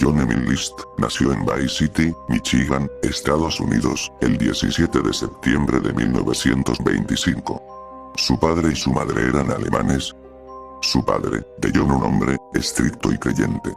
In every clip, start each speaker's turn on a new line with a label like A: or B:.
A: John Emil List nació en Bay City, Michigan, Estados Unidos, el 17 de septiembre de 1925. Su padre y su madre eran alemanes. Su padre, de John, un hombre estricto y creyente,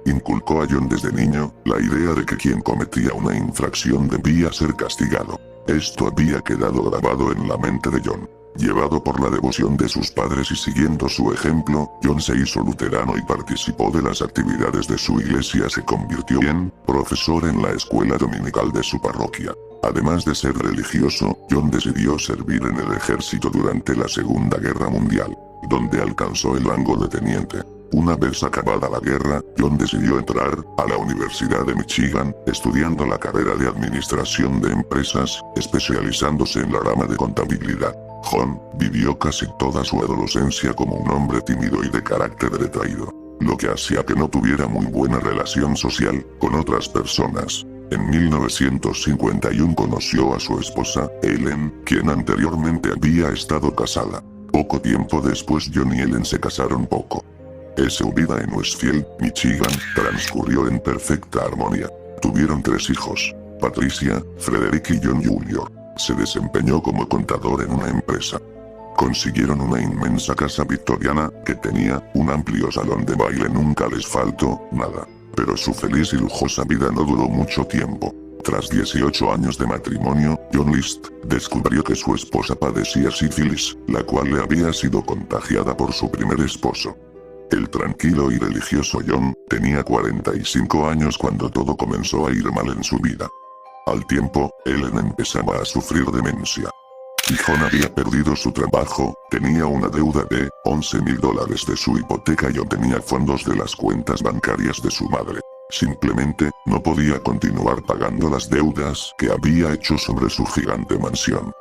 A: inculcó a John desde niño la idea de que quien cometía una infracción debía ser castigado. Esto había quedado grabado en la mente de John. Llevado por la devoción de sus padres y siguiendo su ejemplo, John se hizo luterano y participó de las actividades de su iglesia. Se convirtió en profesor en la escuela dominical de su parroquia. Además de ser religioso, John decidió servir en el ejército durante la Segunda Guerra Mundial, donde alcanzó el rango de teniente. Una vez acabada la guerra, John decidió entrar a la Universidad de Michigan, estudiando la carrera de Administración de Empresas, especializándose en la rama de contabilidad. John vivió casi toda su adolescencia como un hombre tímido y de carácter retraído, lo que hacía que no tuviera muy buena relación social con otras personas. En 1951 conoció a su esposa, Ellen, quien anteriormente había estado casada. Poco tiempo después John y Ellen se casaron poco. Su vida en Westfield, Michigan, transcurrió en perfecta armonía. Tuvieron 3 hijos, Patricia, Frederick y John Jr. Se desempeñó como contador en una empresa. Consiguieron una inmensa casa victoriana, que tenía un amplio salón de baile. Nunca les faltó nada. Pero su feliz y lujosa vida no duró mucho tiempo. Tras 18 años de matrimonio, John List descubrió que su esposa padecía sífilis, la cual le había sido contagiada por su primer esposo. El tranquilo y religioso John tenía 45 años cuando todo comenzó a ir mal en su vida. Al tiempo, Ellen empezaba a sufrir demencia. Y John había perdido su trabajo, tenía una deuda de $11,000 de su hipoteca y obtenía fondos de las cuentas bancarias de su madre. Simplemente, no podía continuar pagando las deudas que había hecho sobre su gigante mansión.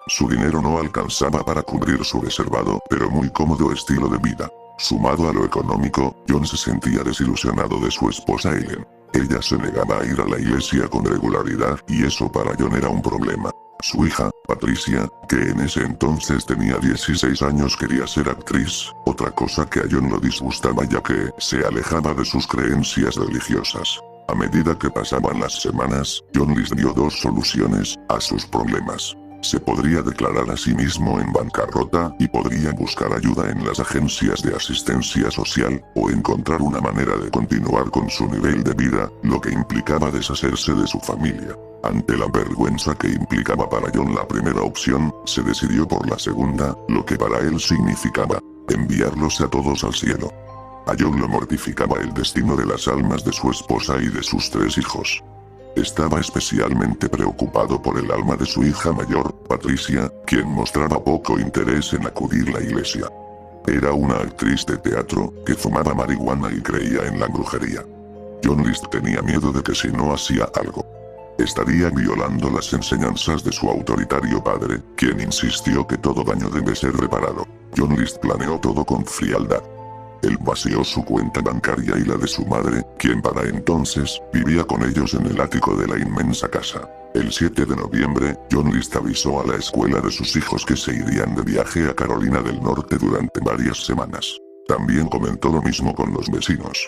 A: Su dinero no alcanzaba para cubrir su reservado pero muy cómodo estilo de vida. Sumado a lo económico, John se sentía desilusionado de su esposa Ellen. Ella se negaba a ir a la iglesia con regularidad y eso para John era un problema. Su hija, Patricia, que en ese entonces tenía 16 años, quería ser actriz, otra cosa que a John lo disgustaba ya que se alejaba de sus creencias religiosas. A medida que pasaban las semanas, John les dio 2 soluciones a sus problemas. Se podría declarar a sí mismo en bancarrota y podría buscar ayuda en las agencias de asistencia social, o encontrar una manera de continuar con su nivel de vida, lo que implicaba deshacerse de su familia. Ante la vergüenza que implicaba para John la primera opción, se decidió por la segunda, lo que para él significaba enviarlos a todos al cielo. A John lo mortificaba el destino de las almas de su esposa y de sus 3 hijos. Estaba especialmente preocupado por el alma de su hija mayor, Patricia, quien mostraba poco interés en acudir a la iglesia. Era una actriz de teatro, que fumaba marihuana y creía en la brujería. John List tenía miedo de que si no hacía algo, estaría violando las enseñanzas de su autoritario padre, quien insistió que todo daño debe ser reparado. John List planeó todo con frialdad. Él vació su cuenta bancaria y la de su madre, quien para entonces vivía con ellos en el ático de la inmensa casa. El 7 de noviembre, John List avisó a la escuela de sus hijos que se irían de viaje a Carolina del Norte durante varias semanas. También comentó lo mismo con los vecinos.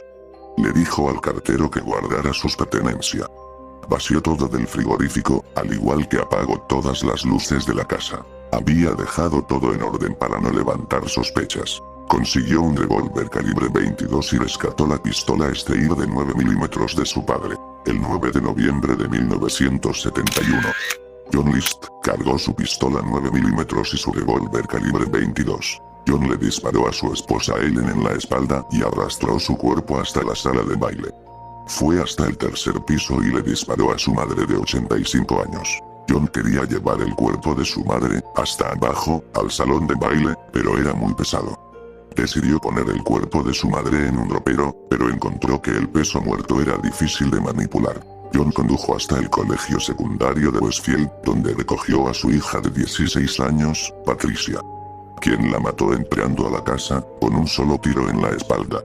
A: Le dijo al cartero que guardara sus pertenencias. Vació todo del frigorífico, al igual que apagó todas las luces de la casa. Había dejado todo en orden para no levantar sospechas. Consiguió un revólver calibre 22 y rescató la pistola Steyr de 9 milímetros de su padre. El 9 de noviembre de 1971. John List cargó su pistola 9 milímetros y su revólver calibre 22. John le disparó a su esposa Ellen en la espalda y arrastró su cuerpo hasta la sala de baile. Fue hasta el 3er piso y le disparó a su madre de 85 años. John quería llevar el cuerpo de su madre hasta abajo, al salón de baile, pero era muy pesado. Decidió poner el cuerpo de su madre en un ropero, pero encontró que el peso muerto era difícil de manipular. John condujo hasta el colegio secundario de Westfield, donde recogió a su hija de 16 años, Patricia, quien la mató entrando a la casa, con un solo tiro en la espalda.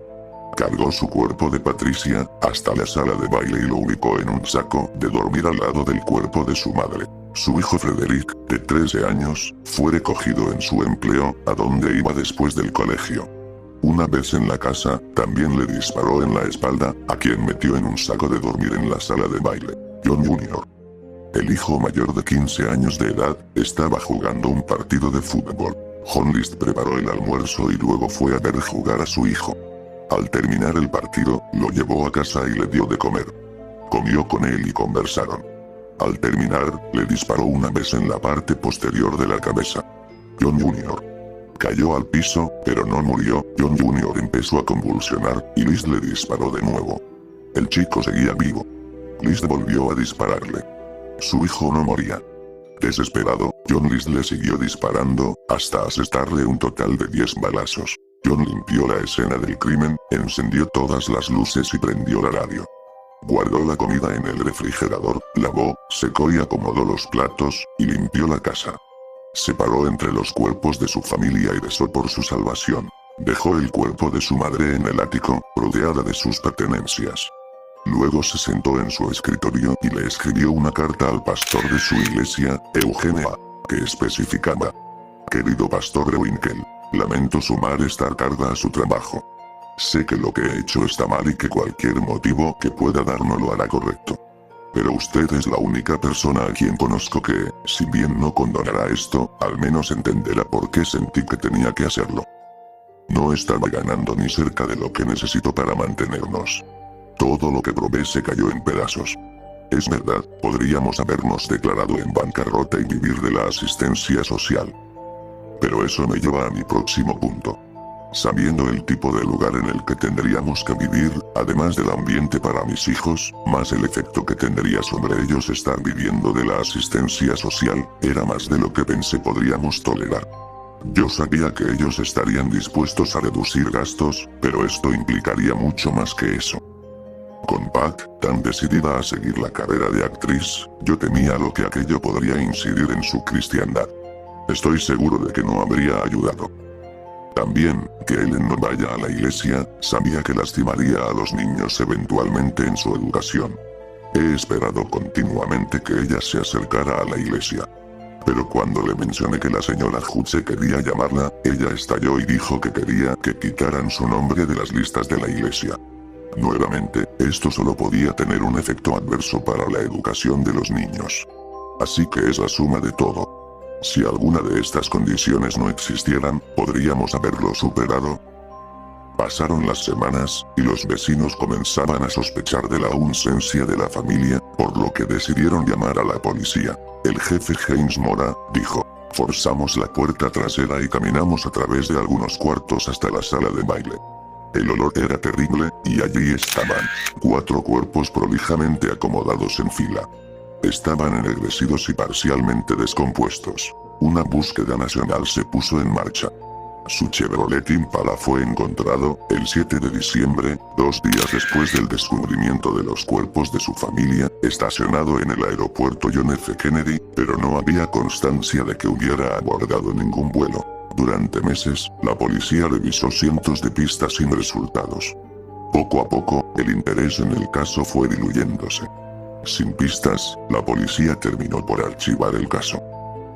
A: Cargó su cuerpo de Patricia hasta la sala de baile y lo ubicó en un saco de dormir al lado del cuerpo de su madre. Su hijo Frederick, de 13 años, fue recogido en su empleo, a donde iba después del colegio. Una vez en la casa, también le disparó en la espalda, a quien metió en un saco de dormir en la sala de baile. John Jr., el hijo mayor de 15 años de edad, estaba jugando un partido de fútbol. John List preparó el almuerzo y luego fue a ver jugar a su hijo. Al terminar el partido, lo llevó a casa y le dio de comer. Comió con él y conversaron. Al terminar, le disparó una vez en la parte posterior de la cabeza. John Jr. cayó al piso, pero no murió. John Jr. empezó a convulsionar, y List le disparó de nuevo. El chico seguía vivo. List volvió a dispararle. Su hijo no moría. Desesperado, John List le siguió disparando, hasta asestarle un total de 10 balazos. John limpió la escena del crimen, encendió todas las luces y prendió la radio. Guardó la comida en el refrigerador, lavó, secó y acomodó los platos, y limpió la casa. Separó entre los cuerpos de su familia y rezó por su salvación. Dejó el cuerpo de su madre en el ático, rodeada de sus pertenencias. Luego se sentó en su escritorio y le escribió una carta al pastor de su iglesia, Eugenia, que especificaba: querido pastor Rewinkel, lamento sumar esta carga a su trabajo. Sé que lo que he hecho está mal y que cualquier motivo que pueda dar no lo hará correcto. Pero usted es la única persona a quien conozco que, si bien no condonará esto, al menos entenderá por qué sentí que tenía que hacerlo. No estaba ganando ni cerca de lo que necesito para mantenernos. Todo lo que probé se cayó en pedazos. Es verdad, podríamos habernos declarado en bancarrota y vivir de la asistencia social. Pero eso me lleva a mi próximo punto. Sabiendo el tipo de lugar en el que tendríamos que vivir, además del ambiente para mis hijos, más el efecto que tendría sobre ellos estar viviendo de la asistencia social, era más de lo que pensé podríamos tolerar. Yo sabía que ellos estarían dispuestos a reducir gastos, pero esto implicaría mucho más que eso. Con Pat, tan decidida a seguir la carrera de actriz, yo temía lo que aquello podría incidir en su cristiandad. Estoy seguro de que no habría ayudado. También, que Ellen no vaya a la iglesia, sabía que lastimaría a los niños eventualmente en su educación. He esperado continuamente que ella se acercara a la iglesia. Pero cuando le mencioné que la señora Hutze quería llamarla, ella estalló y dijo que quería que quitaran su nombre de las listas de la iglesia. Nuevamente, esto solo podía tener un efecto adverso para la educación de los niños. Así que es la suma de todo. Si alguna de estas condiciones no existieran, podríamos haberlo superado. Pasaron las semanas, y los vecinos comenzaban a sospechar de la ausencia de la familia, por lo que decidieron llamar a la policía. El jefe James Mora dijo: forzamos la puerta trasera y caminamos a través de algunos cuartos hasta la sala de baile. El olor era terrible, y allí estaban 4 cuerpos prolijamente acomodados en fila. Estaban ennegrecidos y parcialmente descompuestos. Una búsqueda nacional se puso en marcha. Su Chevrolet Impala fue encontrado, el 7 de diciembre, 2 días después del descubrimiento de los cuerpos de su familia, estacionado en el aeropuerto John F. Kennedy, pero no había constancia de que hubiera abordado ningún vuelo. Durante meses, la policía revisó cientos de pistas sin resultados. Poco a poco, el interés en el caso fue diluyéndose. Sin pistas, la policía terminó por archivar el caso.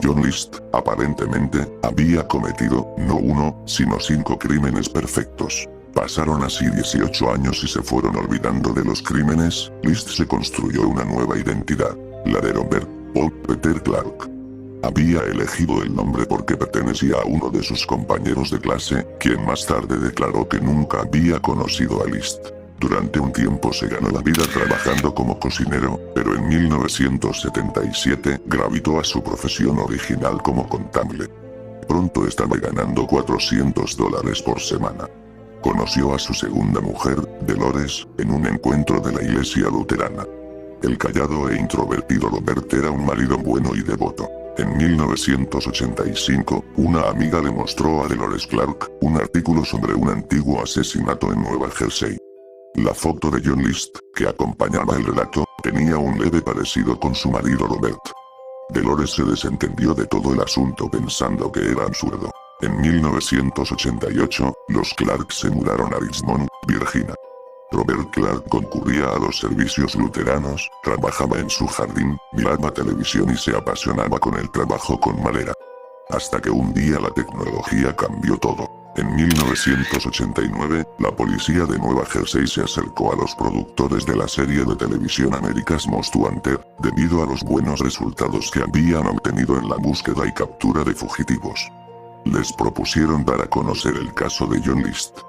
A: John List, aparentemente, había cometido, no 1, sino 5 crímenes perfectos. Pasaron así 18 años y se fueron olvidando de los crímenes. List se construyó una nueva identidad, la de Robert Paul Peter Clark. Había elegido el nombre porque pertenecía a uno de sus compañeros de clase, quien más tarde declaró que nunca había conocido a List. Durante un tiempo se ganó la vida trabajando como cocinero, pero en 1977 gravitó a su profesión original como contable. Pronto estaba ganando $400 por semana. Conoció a su segunda mujer, Dolores, en un encuentro de la iglesia luterana. El callado e introvertido Robert era un marido bueno y devoto. En 1985, una amiga le mostró a Dolores Clark un artículo sobre un antiguo asesinato en Nueva Jersey. La foto de John List, que acompañaba el relato, tenía un leve parecido con su marido Robert. Dolores se desentendió de todo el asunto pensando que era absurdo. En 1988, los Clark se mudaron a Richmond, Virginia. Robert Clark concurría a los servicios luteranos, trabajaba en su jardín, miraba televisión y se apasionaba con el trabajo con madera. Hasta que un día la tecnología cambió todo. En 1989, la policía de Nueva Jersey se acercó a los productores de la serie de televisión America's Most Wanted, debido a los buenos resultados que habían obtenido en la búsqueda y captura de fugitivos. Les propusieron dar a conocer el caso de John List.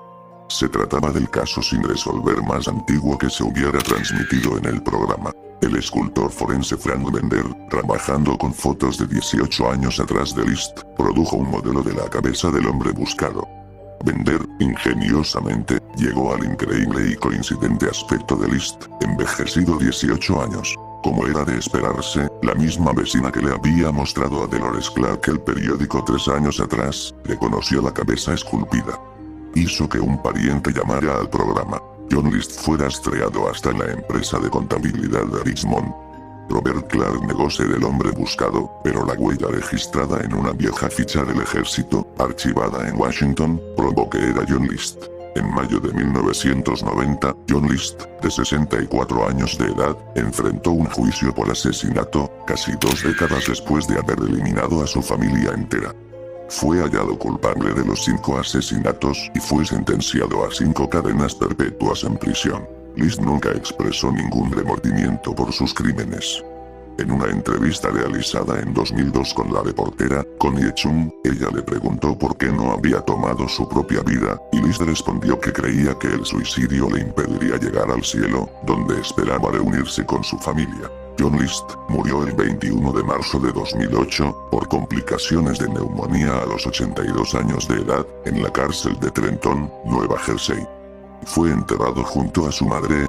A: Se trataba del caso sin resolver más antiguo que se hubiera transmitido en el programa. El escultor forense Frank Bender, trabajando con fotos de 18 años atrás de List, produjo un modelo de la cabeza del hombre buscado. Bender, ingeniosamente, llegó al increíble y coincidente aspecto de List, envejecido 18 años. Como era de esperarse, la misma vecina que le había mostrado a Dolores Clark el periódico 3 años atrás, reconoció la cabeza esculpida. Hizo que un pariente llamara al programa. John List fue rastreado hasta la empresa de contabilidad de Richmond. Robert Clark negó ser el hombre buscado, pero la huella registrada en una vieja ficha del ejército, archivada en Washington, probó que era John List. En mayo de 1990, John List, de 64 años de edad, enfrentó un juicio por asesinato, casi 2 décadas después de haber eliminado a su familia entera. Fue hallado culpable de los 5 asesinatos y fue sentenciado a 5 cadenas perpetuas en prisión. List nunca expresó ningún remordimiento por sus crímenes. En una entrevista realizada en 2002 con la reportera Connie Chung, ella le preguntó por qué no había tomado su propia vida, y List respondió que creía que el suicidio le impediría llegar al cielo, donde esperaba reunirse con su familia. John List murió el 21 de marzo de 2008, por complicaciones de neumonía a los 82 años de edad, en la cárcel de Trenton, Nueva Jersey. Fue enterrado junto a su madre,